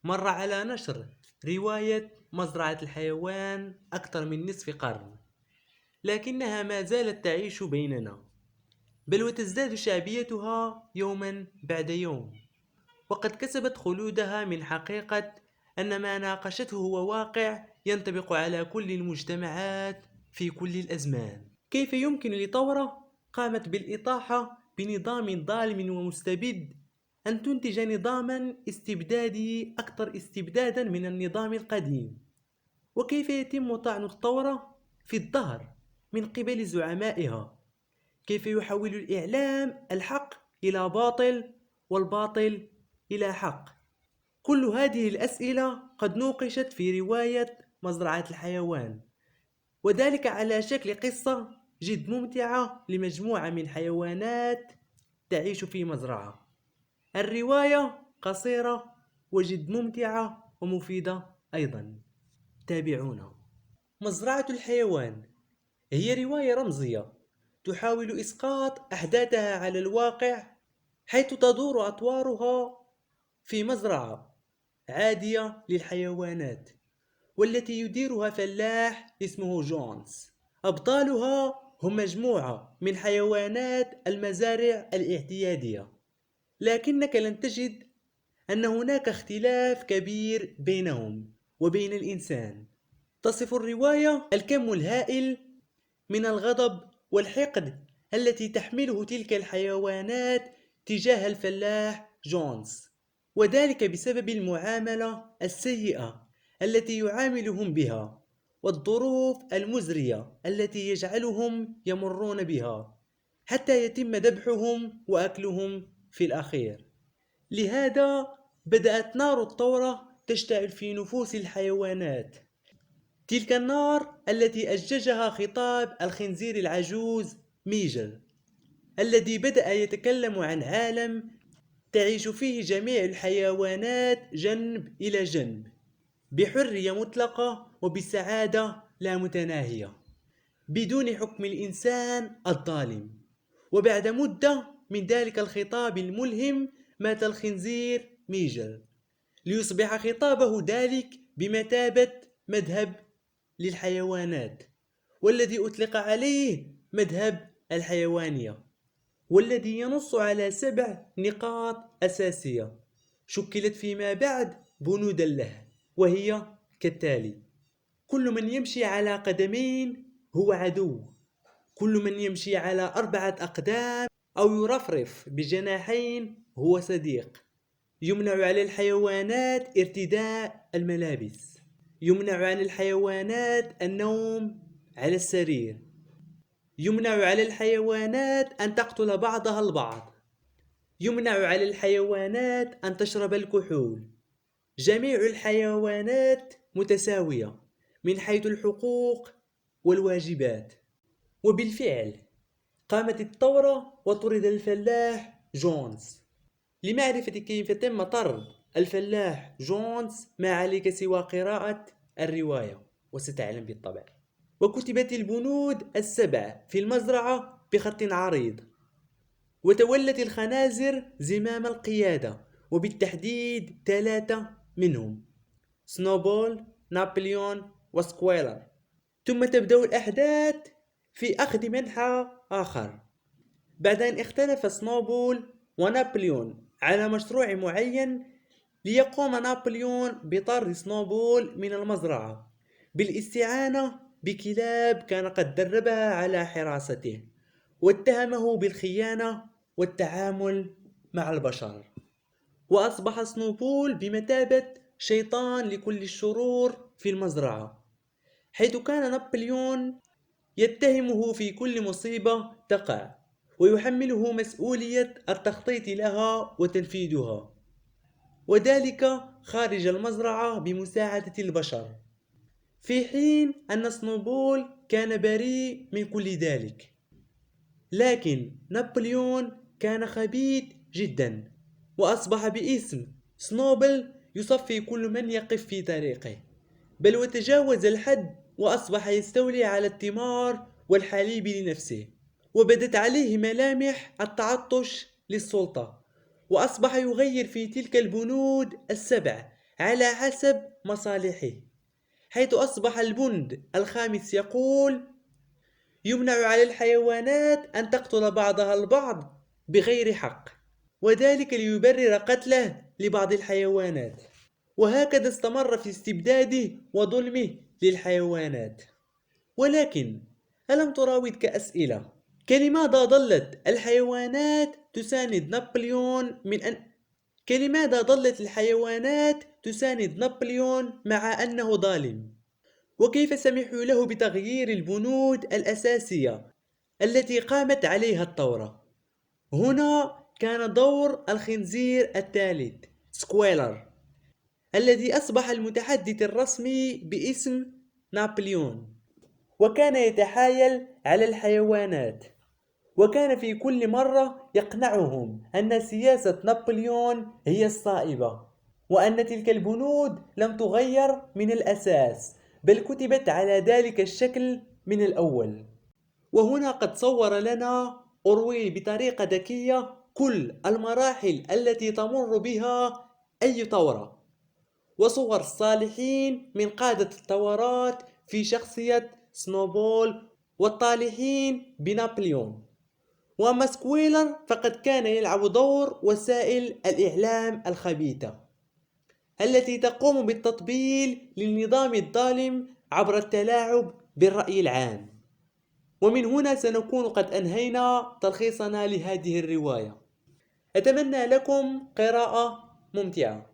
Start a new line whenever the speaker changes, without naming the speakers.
مر على نشر رواية مزرعة الحيوان أكثر من نصف قرن، لكنها ما زالت تعيش بيننا، بل وتزداد شعبيتها يوما بعد يوم، وقد كسبت خلودها من حقيقة أن ما ناقشته هو واقع ينطبق على كل المجتمعات في كل الأزمان. كيف يمكن لثورة قامت بالإطاحة بنظام ظالم ومستبد أن تنتج نظاما استبدادي أكثر استبدادا من النظام القديم؟ وكيف يتم طعن الثورة في الظهر من قبل زعمائها؟ كيف يحول الإعلام الحق إلى باطل والباطل إلى حق؟ كل هذه الأسئلة قد نوقشت في رواية مزرعة الحيوان، وذلك على شكل قصة جد ممتعة لمجموعة من حيوانات تعيش في مزرعة. الرواية قصيرة وجد ممتعة ومفيدة أيضا. تابعونا. مزرعة الحيوان هي رواية رمزية تحاول إسقاط أحداثها على الواقع، حيث تدور أطوارها في مزرعة عادية للحيوانات، والتي يديرها فلاح اسمه جونز. أبطالها هم مجموعة من حيوانات المزارع الاعتيادية، لكنك لن تجد أن هناك اختلاف كبير بينهم وبين الإنسان. تصف الرواية الكم الهائل من الغضب والحقد التي تحمله تلك الحيوانات تجاه الفلاح جونز، وذلك بسبب المعاملة السيئة التي يعاملهم بها، والظروف المزرية التي يجعلهم يمرون بها، حتى يتم ذبحهم وأكلهم في الأخير. لهذا بدأت نار الثورة تشتعل في نفوس الحيوانات، تلك النار التي أججها خطاب الخنزير العجوز ميجل، الذي بدأ يتكلم عن عالم تعيش فيه جميع الحيوانات جنب إلى جنب، بحرية مطلقة وبسعادة لا متناهية، بدون حكم الإنسان الظالم. وبعد مدة من ذلك الخطاب الملهم مات الخنزير ميجل، ليصبح خطابه ذلك بمثابة مذهب للحيوانات، والذي أطلق عليه مذهب الحيوانية، والذي ينص على 7 نقاط أساسية شكلت فيما بعد بنودا له، وهي كالتالي: كل من يمشي على قدمين هو عدو، كل من يمشي على 4 أقدام أو يرفرف بجناحين هو صديق، يمنع على الحيوانات ارتداء الملابس، يمنع عن الحيوانات النوم على السرير، يمنع على الحيوانات أن تقتل بعضها البعض، يمنع على الحيوانات أن تشرب الكحول. جميع الحيوانات متساوية من حيث الحقوق والواجبات. وبالفعل قامت الثورة وطرد الفلاح جونز. لمعرفة كيف تم طرد الفلاح جونز ما عليك سوى قراءة الرواية، وستعلم بالطبع. وكتبت البنود ال7 في المزرعة بخط عريض، وتولت الخنازر زمام القيادة، وبالتحديد 3 منهم: سنوبول، نابليون، وسكويلر. ثم تبدأ الأحداث في أخذ منحى آخر، بعد أن اختلف سنوبول ونابليون على مشروع معين، ليقوم نابليون بطرد سنوبول من المزرعة بالاستعانة بكلاب كان قد دربها على حراسته، واتهمه بالخيانة والتعامل مع البشر. وأصبح سنوبول بمثابة شيطان لكل الشرور في المزرعة، حيث كان نابليون يتهمه في كل مصيبة تقع، ويحمله مسؤولية التخطيط لها وتنفيذها، وذلك خارج المزرعة بمساعدة البشر، في حين أن سنوبول كان بريء من كل ذلك. لكن نابليون كان خبيث جدا، وأصبح باسم سنوبل يصفي كل من يقف في طريقه، بل وتجاوز الحد وأصبح يستولي على الثمار والحليب لنفسه، وبدت عليه ملامح التعطش للسلطة، وأصبح يغير في تلك البنود ال7 على حسب مصالحه، حيث أصبح البند الخامس يقول: يمنع على الحيوانات أن تقتل بعضها البعض بغير حق، وذلك ليبرر قتله لبعض الحيوانات. وهكذا استمر في استبداده وظلمه للحيوانات. ولكن ألم تراودك أسئلة؟ كلماذا ظلت الحيوانات تساند نابليون كلماذا ظلت الحيوانات تساند نابليون مع أنه ظالم؟ وكيف سمحوا له بتغيير البنود الأساسية التي قامت عليها الثورة؟ هنا كان دور الخنزير الثالث سكويلر، الذي أصبح المتحدث الرسمي باسم نابليون، وكان يتحايل على الحيوانات، وكان في كل مرة يقنعهم أن سياسة نابليون هي الصائبة، وأن تلك البنود لم تغير من الأساس، بل كتبت على ذلك الشكل من الأول. وهنا قد صور لنا أورويل بطريقة ذكية كل المراحل التي تمر بها أي ثورة، وصور الصالحين من قادة الثورات في شخصية سنوبول، والطالحين بنابليون. وأما سكويلر فقد كان يلعب دور وسائل الإعلام الخبيثة التي تقوم بالتطبيل للنظام الظالم عبر التلاعب بالرأي العام. ومن هنا سنكون قد أنهينا تلخيصنا لهذه الرواية. أتمنى لكم قراءة ممتعة.